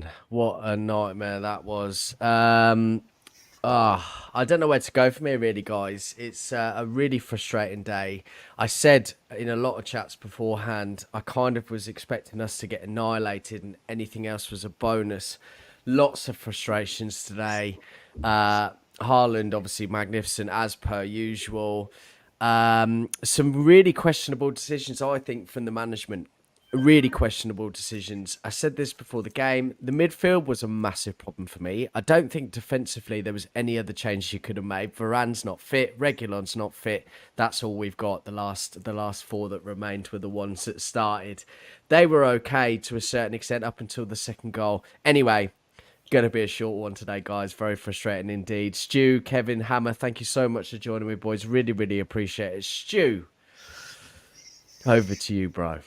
man, what a nightmare that was. I don't know where to go from here, really, guys. It's a really frustrating day. I said in a lot of chats beforehand, I kind of was expecting us to get annihilated, and anything else was a bonus. Lots of frustrations today. Haaland, obviously magnificent as per usual. Some really questionable decisions, I think, from the management. Really questionable decisions. I said this before the game. The midfield was a massive problem for me. I don't think defensively there was any other change you could have made. Varane's not fit. Reguilon's not fit. That's all we've got. The last four that remained were the ones that started. They were okay to a certain extent up until the second goal. Anyway, going to be a short one today, guys. Very frustrating indeed. Stu, Kevin, Hammer, thank you so much for joining me, boys. Really, really appreciate it. Stu, over to you, bro.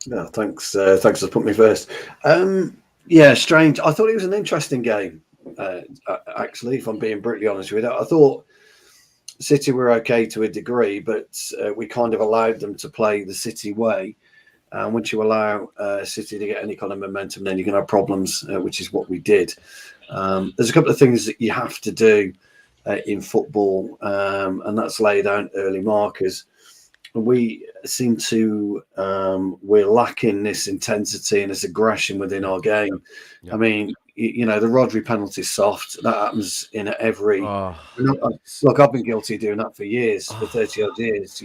No, thanks. Thanks for putting me first. Yeah, strange. I thought it was an interesting game. Actually, if I'm being brutally honest with you, I thought City were okay to a degree, but we kind of allowed them to play the City way. And once you allow City to get any kind of momentum, then you're going to have problems, which is what we did. There's a couple of things that you have to do in football, and that's lay down early markers. We seem to we're lacking this intensity and this aggression within our game. I mean, the Rodri penalty soft. That happens in every. Look, I've been guilty of doing that for years, for 30 odd years.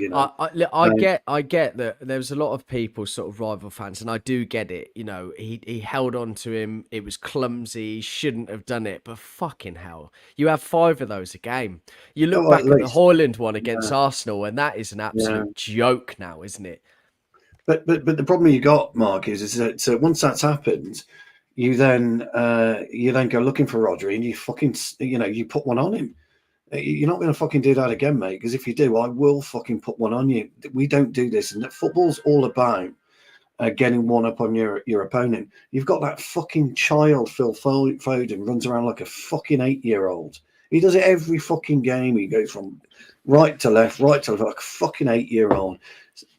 I get that there was a lot of people, sort of rival fans, and I do get it. He held on to him. It was clumsy. He shouldn't have done it. But fucking hell, you have 5 of those a game. You look back at the Haaland one against Arsenal, and that is an absolute joke now, isn't it? But the problem you got, Mark, is that once that's happened, you then go looking for Rodri, and you fucking you put one on him. You're not going to fucking do that again, mate. Because if you do, I will fucking put one on you. We don't do this, and football's all about getting one up on your opponent. You've got that fucking child, Phil Foden, runs around like a fucking 8-year-old. He does it every fucking game. He goes from right to left, like a fucking 8-year-old.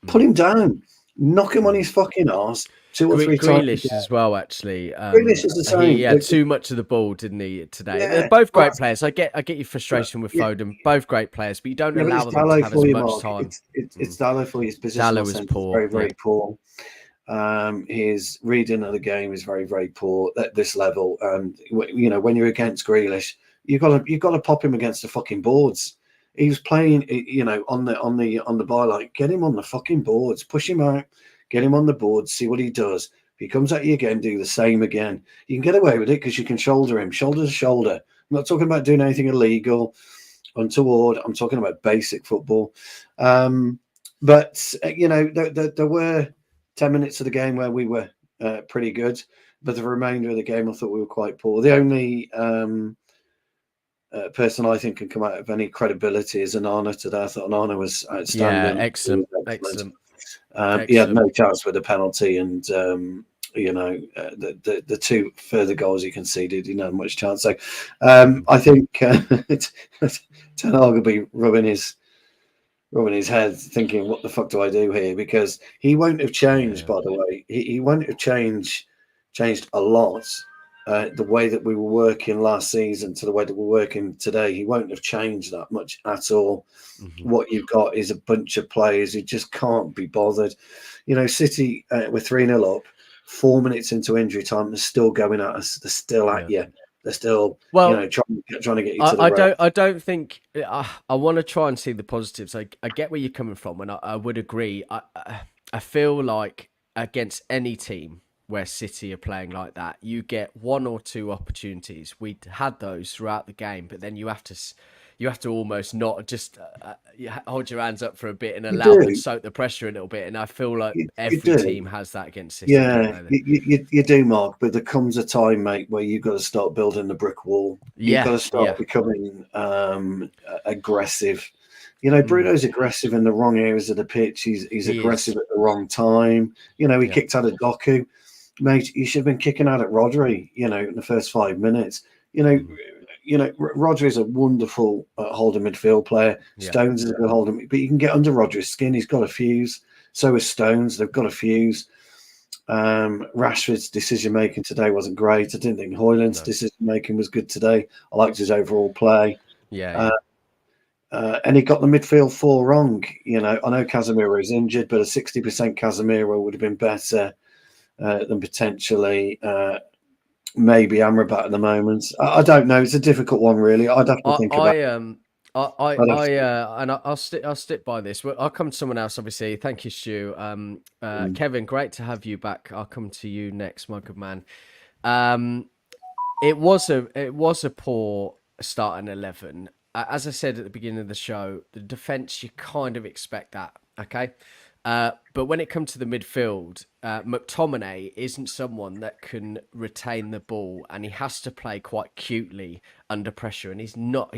Put him down. Knock him on his fucking arse 2 or 3 times. Grealish as well, actually. Grealish is the same. He had too much of the ball, didn't he, today? Yeah, they're both great players. I get your frustration with Foden. Both great players, but you don't allow them to have as much time. It's Dalot for his position. Dalot was poor. Very, very poor. His reading of the game is very, very poor at this level. And when you're against Grealish, you've got to pop him against the fucking boards. He was playing, on the byline. Get him on the fucking boards. Push him out. Get him on the boards. See what he does. If he comes at you again, do the same again. You can get away with it because you can shoulder him, shoulder to shoulder. I'm not talking about doing anything illegal, untoward. I'm talking about basic football. But there were 10 minutes of the game where we were pretty good, but the remainder of the game I thought we were quite poor. The only person I think can come out of any credibility is Onana today. I thought Onana was outstanding. Yeah, excellent. He had no chance with the penalty, and the 2 further goals he conceded, he didn't have much chance. So I think Ten Hag will be rubbing his head, thinking, "What the fuck do I do here?" Because he won't have changed. By the way, he won't have changed a lot. The way that we were working last season to the way that we're working today, he won't have changed that much at all. Mm-hmm. What you've got is a bunch of players who just can't be bothered. City were 3-0 up, 4 minutes into injury time. They're still going at us. They're still at you. They're still, trying to get you to the rail. I don't think I want to try and see the positives. I get where you're coming from, and I would agree. I feel like against any team where City are playing like that, you get 1 or 2 opportunities. We had those throughout the game, but then you have to almost not just hold your hands up for a bit and allow them to soak the pressure a little bit. And I feel like every team has that against City. Yeah, you do, Mark. But there comes a time, mate, where you've got to start building the brick wall. You've got to start becoming aggressive. Bruno's aggressive in the wrong areas of the pitch. He's aggressive at the wrong time. He kicked out of Doku. Mate, you should have been kicking out at Rodri, in the first 5 minutes. Rodri is a wonderful holding midfield player. Stones is a good holding, but you can get under Rodri's skin. He's got a fuse. So is Stones. They've got a fuse. Rashford's decision making today wasn't great. I didn't think Højlund's No. decision making was good today. I liked his overall play. Yeah, Uh, yeah. and he got the midfield four wrong. You know, I know Casemiro is injured, but a 60% Casemiro would have been better than potentially maybe Amrabat at the moment. I don't know. It's a difficult one, really. I'd have to I, think about. I um I'd have and I'll stick by this. Well, I'll come to someone else. Obviously, thank you, Stu. to, Kevin, great to have you back. I'll come to you next, my good man. Um, it was a poor starting 11. As I said at the beginning of the show, the defense you kind of expect that. Okay. But when it comes to the midfield, McTominay isn't someone that can retain the ball, and he has to play quite cutely under pressure, and he's not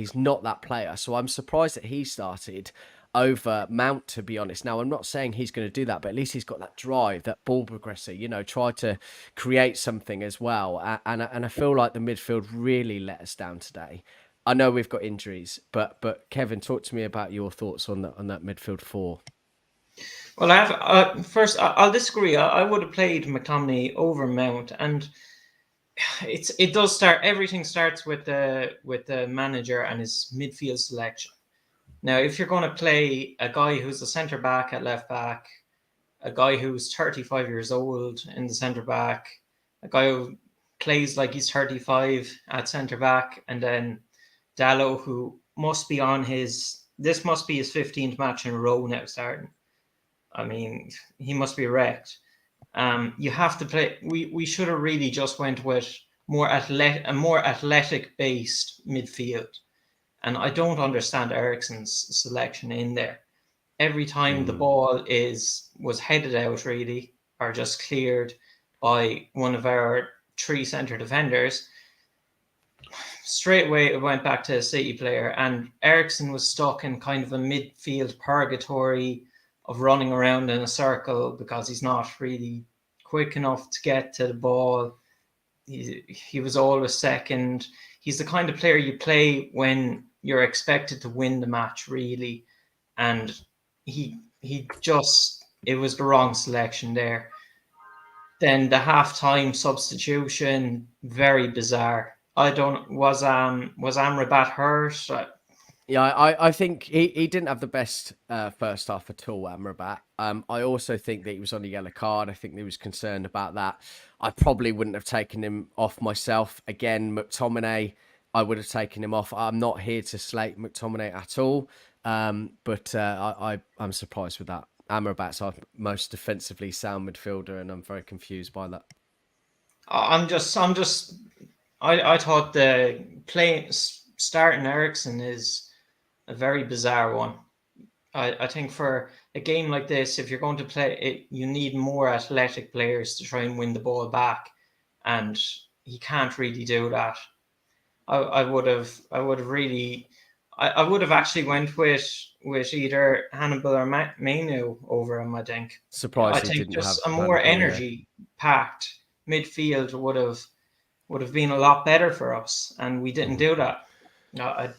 that player. So I'm surprised that he started over Mount, to be honest. Now, I'm not saying he's going to do that, but at least he's got that drive, that ball progressor, try to create something as well. And I feel like the midfield really let us down today. I know we've got injuries, but Kevin, talk to me about your thoughts on that midfield four. Well, I have first. I'll disagree. I would have played McTominay over Mount, and it does start. Everything starts with the manager and his midfield selection. Now, if you're going to play a guy who's a centre back at left back, a guy who's 35 years old in the centre back, a guy who plays like he's 35 at centre back, and then Dallo, who must be this must be his 15th match in a row now starting. I mean, he must be wrecked. You have to play. We should have really just went with a more athletic based midfield, and I don't understand Eriksen's selection in there. Every time the ball was headed out, really, or just cleared by one of our three centre defenders, straight away it went back to a City player, and Eriksen was stuck in kind of a midfield purgatory of running around in a circle because he's not really quick enough to get to the ball. He was always second. He's the kind of player you play when you're expected to win the match, really, and he just, it was the wrong selection there. Then the halftime substitution, very bizarre. I don't was Amrabat hurt? Yeah, I think he didn't have the best first half at all, Amrabat. I also think that he was on a yellow card. I think he was concerned about that. I probably wouldn't have taken him off myself. Again, McTominay, I would have taken him off. I'm not here to slate McTominay at all, but I'm surprised with that. Amrabat's our most defensively sound midfielder, and I'm very confused by that. I thought the play starting Eriksen is a very bizarre one. I think for a game like this, if you're going to play it, you need more athletic players to try and win the ball back, and he can't really do that. I would have actually went with either Hannibal or Mainu over him. I think. I Surprised he think didn't have just a more Hannibal, yeah. energy packed midfield would have been a lot better for us, and we didn't do that. No,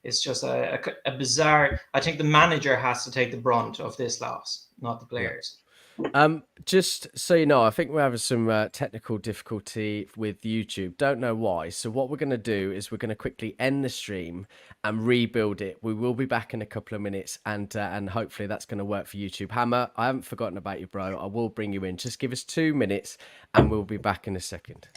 it's just a bizarre. I think the manager has to take the brunt of this loss, not the players. Just so you know, I think we're having some technical difficulty with YouTube. Don't know why. So what we're going to do is we're going to quickly end the stream and rebuild it. We will be back in a couple of minutes, and hopefully that's going to work for YouTube. Hammer, I haven't forgotten about you, bro. I will bring you in. Just give us 2 minutes, and we'll be back in a second.